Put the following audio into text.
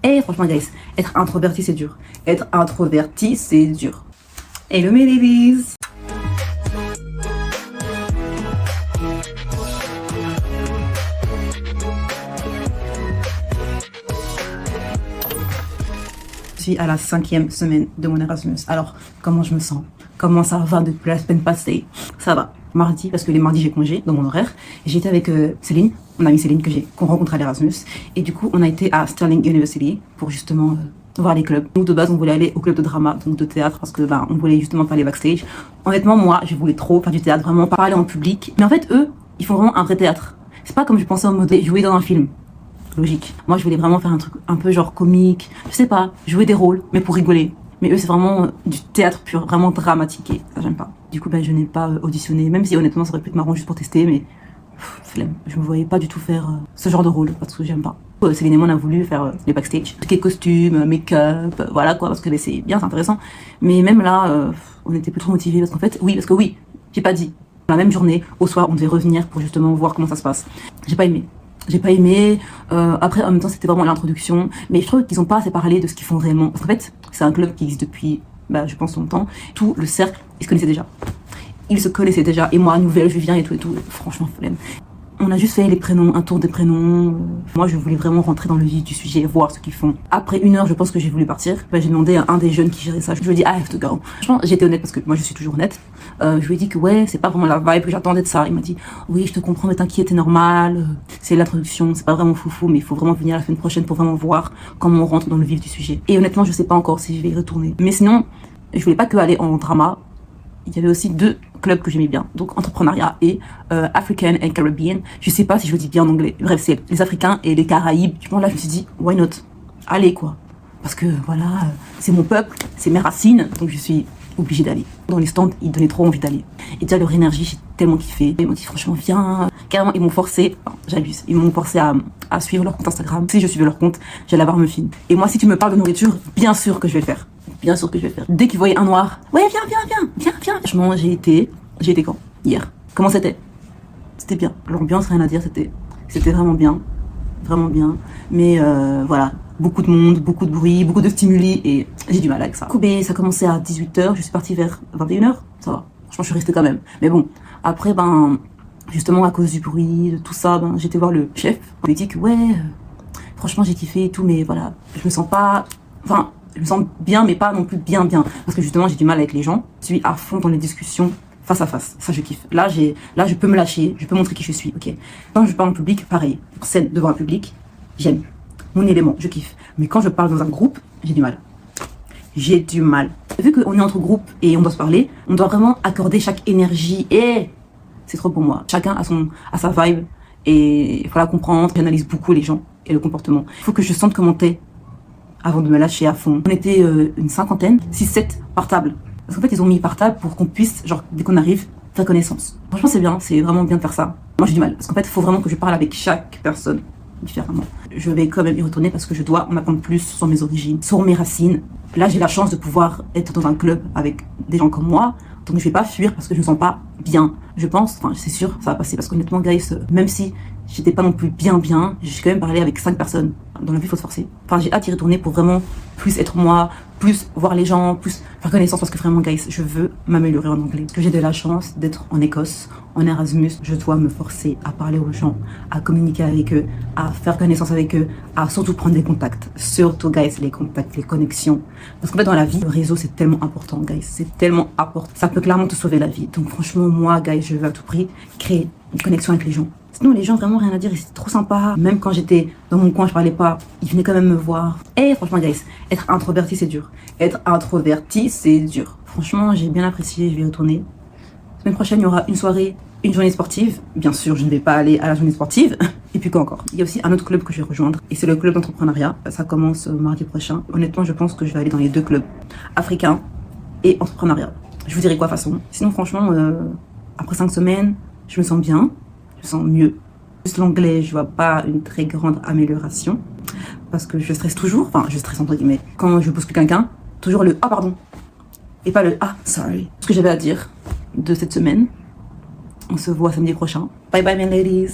Et franchement, guys, être introverti, c'est dur. Être introverti, c'est dur. Hello, mes ladies! Je suis à la 5e semaine de mon Erasmus. Alors, comment je me sens? Comment ça va depuis la semaine passée? Ça va. Mardi, parce que les mardis j'ai congé dans mon horaire. J'étais avec Céline, mon amie Céline qu'on rencontre à l'Erasmus. Et du coup, on a été à Stirling University pour justement voir les clubs. Nous, de base, on voulait aller au club de drama, donc de théâtre, parce que on voulait justement faire les backstage. Honnêtement, moi, je voulais trop faire du théâtre, vraiment pas parler en public. Mais en fait, eux, ils font vraiment un vrai théâtre. C'est pas comme je pensais en mode jouer dans un film. Logique. Moi, je voulais vraiment faire un truc un peu genre comique. Je sais pas, jouer des rôles, mais pour rigoler. Mais eux, c'est vraiment du théâtre pur, vraiment dramatique. Ça, j'aime pas. Du coup, je n'ai pas auditionné, même si honnêtement, ça aurait pu être marrant juste pour tester, mais flemme. Je me voyais pas du tout faire ce genre de rôle, parce que j'aime pas. Céline et moi, on a voulu faire les backstage. Tout ce qui est costumes, make-up, voilà quoi, parce que c'est bien, c'est intéressant. Mais même là, on était plus trop motivés, parce qu'en fait, oui, j'ai pas dit. La même journée, au soir, on devait revenir pour justement voir comment ça se passe. J'ai pas aimé. Après, en même temps, c'était vraiment l'introduction. Mais je trouve qu'ils ont pas assez parlé de ce qu'ils font réellement. Parce qu'en fait, c'est un club qui existe depuis, je pense, longtemps. Tout le cercle, ils se connaissaient déjà. Et moi, nouvelle, je viens et tout. Franchement, flemme. On a juste fait les prénoms, un tour des prénoms. Moi, je voulais vraiment rentrer dans le vif du sujet, voir ce qu'ils font. Après 1 heure, je pense que j'ai voulu partir. J'ai demandé à un des jeunes qui gérait ça. Je lui ai dit, I have to go. Franchement, j'étais honnête parce que moi, je suis toujours honnête. Je lui ai dit que ouais, c'est pas vraiment la vibe que j'attendais de ça. Il m'a dit, oui, je te comprends, mais t'inquiète, c'est normal. C'est l'introduction, c'est pas vraiment foufou, mais il faut vraiment venir la semaine prochaine pour vraiment voir comment on rentre dans le vif du sujet. Et honnêtement, je sais pas encore si je vais y retourner. Mais sinon, je voulais pas que aller en drama. Il y avait aussi 2 clubs que j'aimais bien, donc entrepreneuriat et African and Caribbean. Je sais pas si je le dis bien en anglais. Bref, c'est les Africains et les Caraïbes. Du coup, là, je me suis dit, why not? Allez, quoi. Parce que voilà, c'est mon peuple, c'est mes racines, donc je suis obligée d'aller. Dans les stands, ils donnaient trop envie d'aller. Et déjà, leur énergie, j'ai tellement kiffé. Ils m'ont dit, franchement, viens. Carrément, ils m'ont forcé, j'abuse, ils m'ont forcé à suivre leur compte Instagram. Si je suivais leur compte, j'allais avoir Muffin. Et moi, si tu me parles de nourriture, bien sûr que je vais le faire. Bien sûr que je vais le faire. Dès qu'ils voyaient un noir, ouais, viens. Franchement, j'ai été quand? Hier. Comment c'était? C'était bien. L'ambiance, rien à dire, c'était vraiment bien. Vraiment bien. Mais voilà, beaucoup de monde, beaucoup de bruit, beaucoup de stimuli et j'ai du mal avec ça. Du coup, ça a commencé à 18h, je suis partie vers 21h. Ça va. Franchement, je suis restée quand même. Mais bon, après, justement, à cause du bruit, de tout ça, j'étais voir le chef. On lui dit que ouais, franchement, j'ai kiffé et tout, mais voilà, je me sens pas... je me sens bien, mais pas non plus bien. Parce que justement, j'ai du mal avec les gens. Je suis à fond dans les discussions face à face. Ça, je kiffe. Là, je peux me lâcher, je peux montrer qui je suis, ok. Quand je parle en public, pareil. Scène devant un public, j'aime. Mon élément, je kiffe. Mais quand je parle dans un groupe, j'ai du mal. Vu qu'on est entre groupes et on doit se parler, on doit vraiment accorder chaque énergie et c'est trop pour moi. Chacun a sa vibe et il faut la comprendre. J'analyse beaucoup les gens et le comportement. Il faut que je sente comment t'es avant de me lâcher à fond. On était une 50aine, 6-7 par table. Parce qu'en fait, ils ont mis par table pour qu'on puisse, dès qu'on arrive, faire connaissance. Franchement, c'est bien, c'est vraiment bien de faire ça. Moi, j'ai du mal. Parce qu'en fait, il faut vraiment que je parle avec chaque personne différemment. Je vais quand même y retourner parce que je dois en apprendre plus sur mes origines, sur mes racines. Là, j'ai la chance de pouvoir être dans un club avec des gens comme moi. Donc, je vais pas fuir parce que je me sens pas bien. Je pense, c'est sûr, ça va passer. Parce qu'honnêtement, guys, même si j'étais pas non plus bien, j'ai quand même parlé avec 5 personnes. Dans la vie, il faut se forcer. J'ai hâte d'y retourner pour vraiment plus être moi, plus voir les gens, plus faire connaissance. Parce que vraiment, guys, je veux m'améliorer en anglais. Parce que j'ai de la chance d'être en Écosse, en Erasmus. Je dois me forcer à parler aux gens, à communiquer avec eux, à faire connaissance avec eux, à surtout prendre des contacts. Surtout, guys, les contacts, les connexions. Parce qu'en fait, dans la vie, le réseau, c'est tellement important, guys. C'est tellement important. Ça peut clairement te sauver la vie. Donc, franchement, moi, guys, je veux à tout prix créer une connexion avec les gens. Sinon, les gens, vraiment rien à dire, c'était trop sympa. Même quand j'étais dans mon coin, je parlais pas, ils venaient quand même me voir. Et franchement, guys, être introverti, c'est dur. Franchement, j'ai bien apprécié, je vais y retourner. La semaine prochaine, il y aura une soirée, une journée sportive. Bien sûr, je ne vais pas aller à la journée sportive. Et puis quoi encore? Il y a aussi un autre club que je vais rejoindre. Et c'est le club d'entrepreneuriat. Ça commence mardi prochain. Honnêtement, je pense que je vais aller dans les 2 clubs. Africains et entrepreneuriat. Je vous dirai quoi de toute façon. Sinon, franchement, après 5 semaines, je me sens bien. Je me sens mieux. Juste l'anglais, je vois pas une très grande amélioration. Parce que je stresse toujours. Je stresse entre guillemets. Quand je bouscule quelqu'un, toujours le « ah pardon ». Et pas le « ah, sorry ». Ce que j'avais à dire de cette semaine. On se voit samedi prochain. Bye bye, mes ladies.